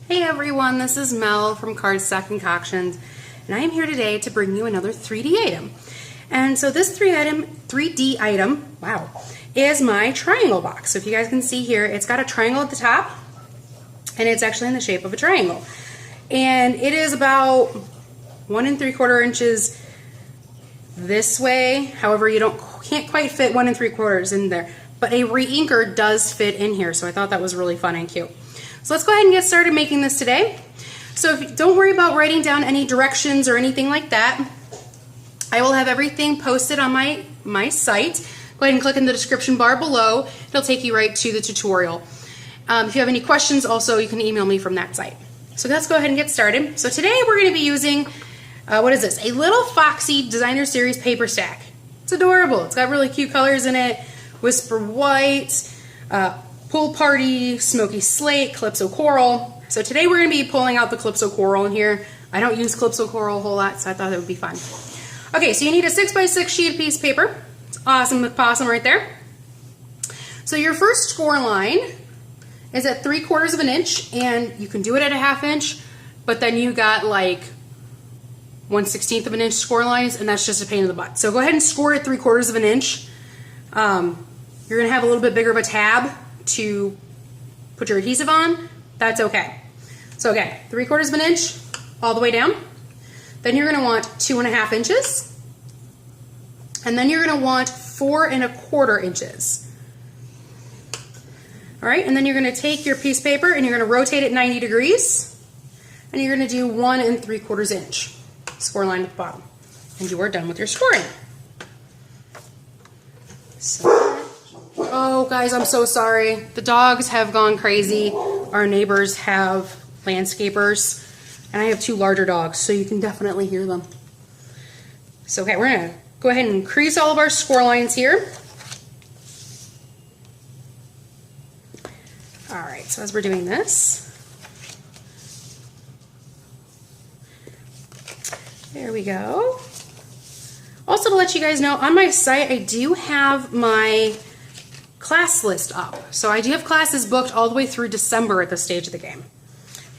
Hey everyone, this is Mel from Cardstock Concoctions, and I am here today to bring you another 3D item. And so this 3D item, wow, is my triangle box. So if you guys can see here, it's got a triangle at the top, and it's actually in the shape of a triangle. And it is about 1 3/4 inches this way. However, you can't quite fit 1 3/4 in there, but a re-inker does fit in here, so I thought that was really fun and cute. So let's go ahead and get started making this today. So don't worry about writing down any directions or anything like that. I will have everything posted on my site. Go ahead and click in the description bar below. It'll take you right to the tutorial. If you have any questions also, you can email me from that site. So let's go ahead and get started. So today we're going to be using, what is this? A Little Foxy Designer Series paper stack. It's adorable. It's got really cute colors in it. Whisper White, Pool Party, Smoky Slate, Calypso Coral. So today we're going to be pulling out the Calypso Coral in here. I don't use Calypso Coral a whole lot, so I thought it would be fun. Okay, so you need a 6x6 sheet of piece of paper. It's awesome with possum right there. So your first score line is at 3/4 of an inch, and you can do it at a 1/2 inch, but then you got like 1/16 of an inch score lines, and that's just a pain in the butt. So go ahead and score at 3/4 of an inch. You're going to have a little bit bigger of a tab to put your adhesive on. That's okay. So again, 3/4 of an inch all the way down. Then you're going to want 2.5 inches. And then you're going to want 4.25 inches. All right, and then you're going to take your piece of paper and you're going to rotate it 90 degrees. And you're going to do 1 3/4 inch score line at the bottom. And you are done with your scoring. So, oh guys, I'm so sorry. The dogs have gone crazy. Our neighbors have landscapers, and I have 2 larger dogs, so you can definitely hear them. So okay, we're gonna go ahead and crease all of our score lines here. All right, so as we're doing this, there we go. Also, to let you guys know, on my site I do have my class list up. So I do have classes booked all the way through December at this stage of the game.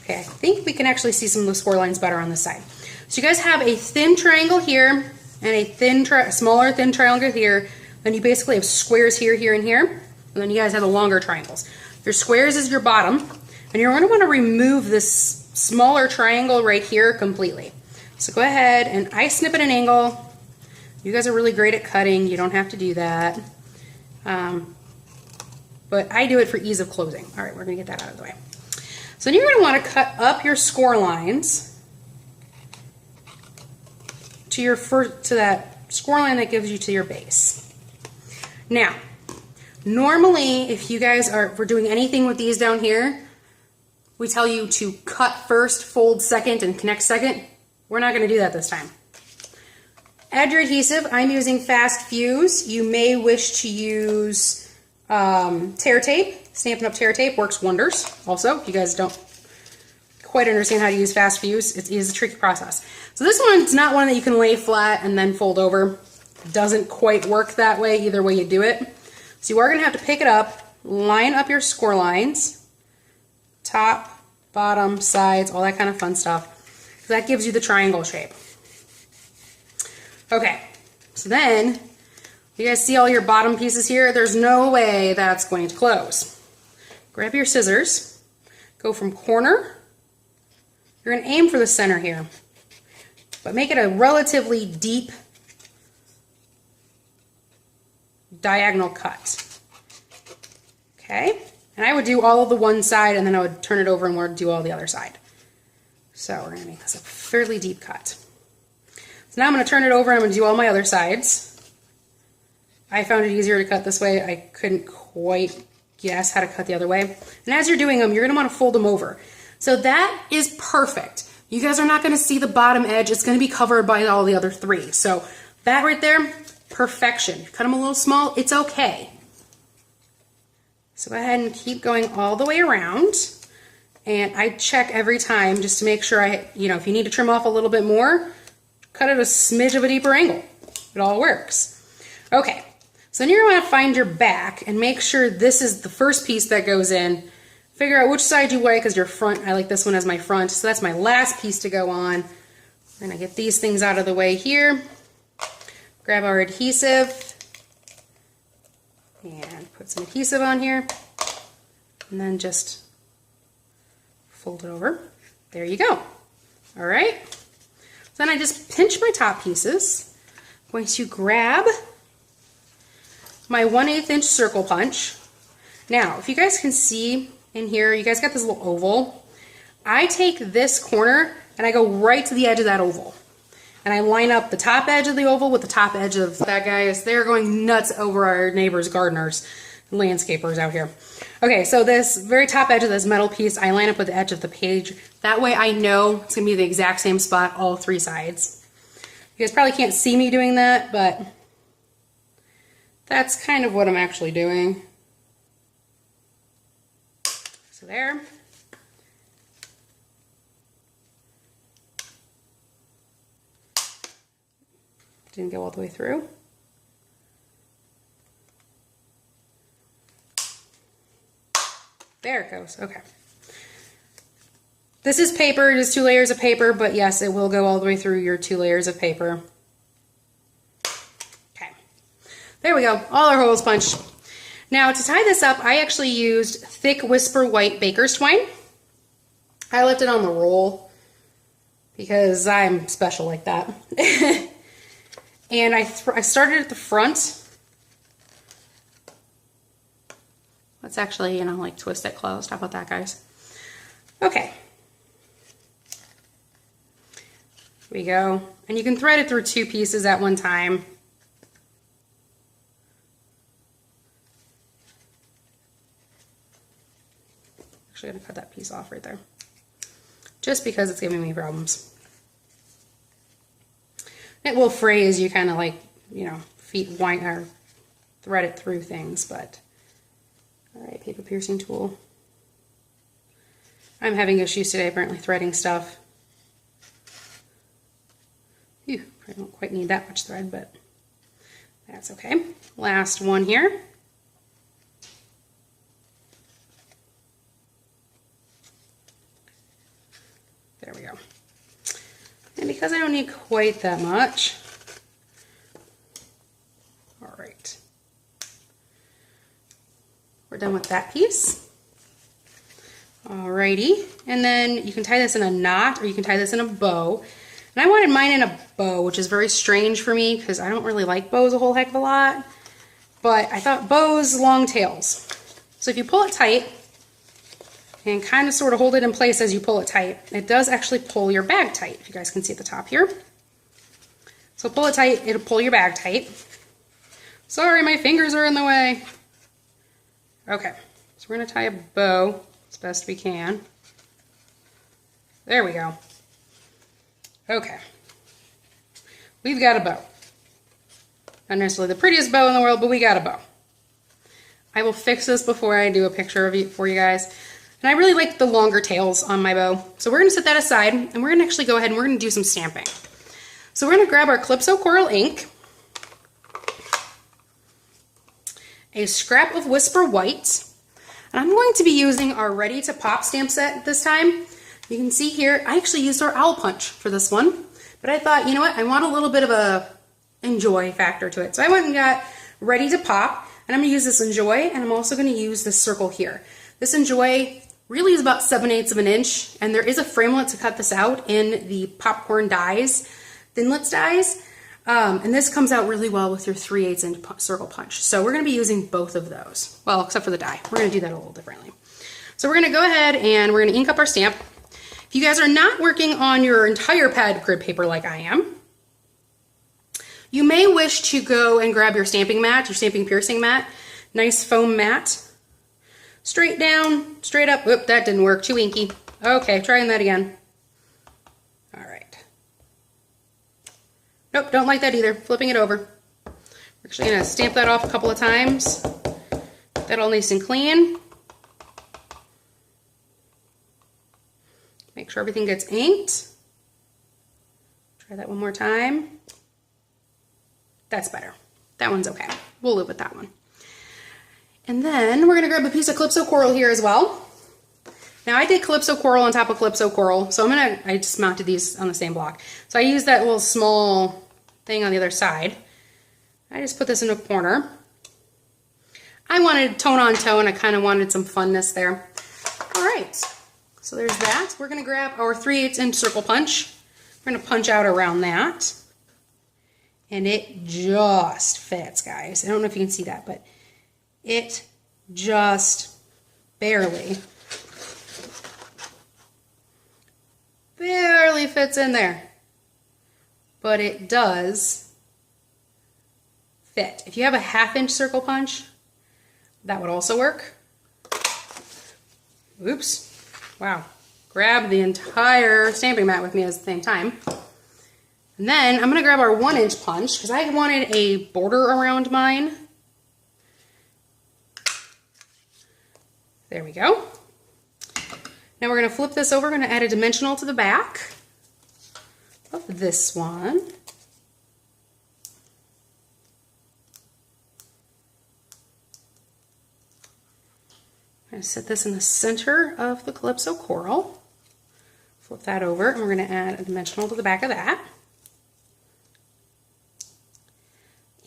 Okay, I think we can actually see some of the score lines better on this side. So you guys have a thin triangle here and a smaller thin triangle here. Then you basically have squares here, here, and here. And then you guys have the longer triangles. Your squares is your bottom, and you're going to want to remove this smaller triangle right here completely. So go ahead and I snip at an angle. You guys are really great at cutting. You don't have to do that. But I do it for ease of closing. All right, we're going to get that out of the way. So then you're going to want to cut up your score lines to that score line that gives you to your base. Now, normally if you guys if we're doing anything with these down here, we tell you to cut first, fold second, and connect second. We're not going to do that this time. Add your adhesive. I'm using Fast Fuse. You may wish to use tear tape. Stampin' Up! Tear tape works wonders. Also, if you guys don't quite understand how to use Fast Fuse, it is a tricky process. So this one's not one that you can lay flat and then fold over. It doesn't quite work that way, either way you do it. So you are going to have to pick it up, line up your score lines, top, bottom, sides, all that kind of fun stuff. So that gives you the triangle shape. Okay, so then, you guys see all your bottom pieces here? There's no way that's going to close. Grab your scissors, go from corner. You're going to aim for the center here, but make it a relatively deep diagonal cut. Okay, and I would do all of the one side, and then I would turn it over and do all the other side. So we're going to make this a fairly deep cut. So now I'm going to turn it over and I'm going to do all my other sides. I found it easier to cut this way. I couldn't quite guess how to cut the other way. And as you're doing them, you're going to want to fold them over. So that is perfect. You guys are not going to see the bottom edge. It's going to be covered by all the other 3. So that right there, perfection. Cut them a little small, it's okay. So go ahead and keep going all the way around. And I check every time just to make sure if you need to trim off a little bit more, cut it a smidge of a deeper angle. It all works. Okay, so then you're going to find your back and make sure this is the first piece that goes in Figure out which side you like as your front. I like this one as my front, so that's my last piece to go on. We're gonna get these things out of the way here. Grab our adhesive and put some adhesive on here, and then just fold it over. There you go. All right. So then I just pinch my top pieces. I'm going to grab my 1/8 inch circle punch. Now, if you guys can see in here, you guys got this little oval. I take this corner and I go right to the edge of that oval. And I line up the top edge of the oval with the top edge of that guy. They're going nuts over our neighbors' gardeners, landscapers out here. Okay, so this very top edge of this metal piece, I line up with the edge of the page. That way I know it's gonna be the exact same spot all 3 sides. You guys probably can't see me doing that, but that's kind of what I'm actually doing. So there. Didn't go all the way through. There it goes. Okay. This is paper. It is 2 layers of paper, but yes, it will go all the way through your 2 layers of paper. Okay. There we go. All our holes punched. Now to tie this up, I actually used thick Whisper White baker's twine. I left it on the roll because I'm special like that. And I started at the front. Let's actually, you know, like twist it closed. How about that, guys? Okay. Here we go. And you can thread it through 2 pieces at one time. Actually, I'm gonna cut that piece off right there, just because it's giving me problems. It will fray as you kind of like, you know, wind or thread it through things, but all right, paper piercing tool. I'm having issues today, apparently threading stuff. Phew, I don't quite need that much thread, but that's okay. Last one here. There we go. And because I don't need quite that much, all right. We're done with that piece. Alrighty, and then you can tie this in a knot or you can tie this in a bow. And I wanted mine in a bow, which is very strange for me because I don't really like bows a whole heck of a lot. But I thought bows, long tails. So if you pull it tight and kind of sort of hold it in place as you pull it tight, it does actually pull your bag tight, if you guys can see at the top here. So pull it tight, it'll pull your bag tight. Sorry, my fingers are in the way. Okay, so we're gonna tie a bow as best we can. There we go. Okay, we've got a bow. Not necessarily the prettiest bow in the world, but we got a bow. I will fix this before I do a picture of it for you guys. And I really like the longer tails on my bow. So we're gonna set that aside and we're gonna actually go ahead and we're gonna do some stamping. So we're gonna grab our Calypso Coral ink, a scrap of Whisper White, and I'm going to be using our Ready to Pop stamp set this time. You can see here, I actually used our owl punch for this one, but I thought, you know what, I want a little bit of a enjoy factor to it. So I went and got Ready to Pop, and I'm gonna use this enjoy, and I'm also gonna use this circle here. This enjoy really is about 7/8 of an inch, and there is a framelit to cut this out in the popcorn dies, Thinlits dies, and this comes out really well with your 3/8 inch circle punch. So we're gonna be using both of those. Well, except for the die. We're gonna do that a little differently. So we're gonna go ahead and we're gonna ink up our stamp. If you guys are not working on your entire pad grid paper like I am, you may wish to go and grab your stamping mat, your stamping piercing mat, nice foam mat. Straight down, straight up. Whoop, that didn't work, too inky. Okay, trying that again. All right. Nope, don't like that either. Flipping it over. We're actually gonna stamp that off a couple of times. Get that all nice and clean. Make sure everything gets inked. Try that one more time. That's better. That one's okay. We'll live with that one. And then we're gonna grab a piece of Calypso Coral here as well. Now I did Calypso Coral on top of Calypso Coral, so I just mounted these on the same block. So I used that little small thing on the other side. I just put this in a corner. I wanted tone on tone, I kind of wanted some funness there. All right, so there's that. We're gonna grab our 3/8 inch circle punch. We're gonna punch out around that. And it just fits, guys. I don't know if you can see that, but it just barely fits in there. But it does fit. If you have a 1/2 inch circle punch, that would also work. Oops. Wow. Grab the entire stamping mat with me at the same time. And then I'm going to grab our 1 inch punch because I wanted a border around mine. There we go. Now we're going to flip this over. We're going to add a dimensional to the back of this one. I'm going to set this in the center of the Calypso Coral. Flip that over, and we're going to add a dimensional to the back of that.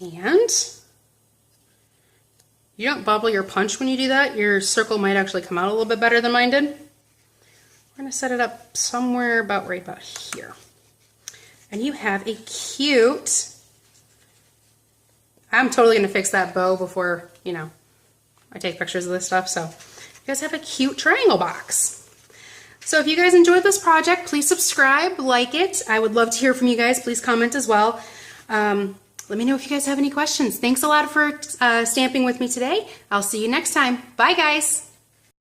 And you don't bubble your punch when you do that. Your circle might actually come out a little bit better than mine did. We're going to set it up somewhere about right about here. And you have a cute, I'm totally going to fix that bow before, I take pictures of this stuff. So you guys have a cute triangle box. So if you guys enjoyed this project, please subscribe, like it. I would love to hear from you guys. Please comment as well. Let me know if you guys have any questions. Thanks a lot for stamping with me today. I'll see you next time. Bye, guys.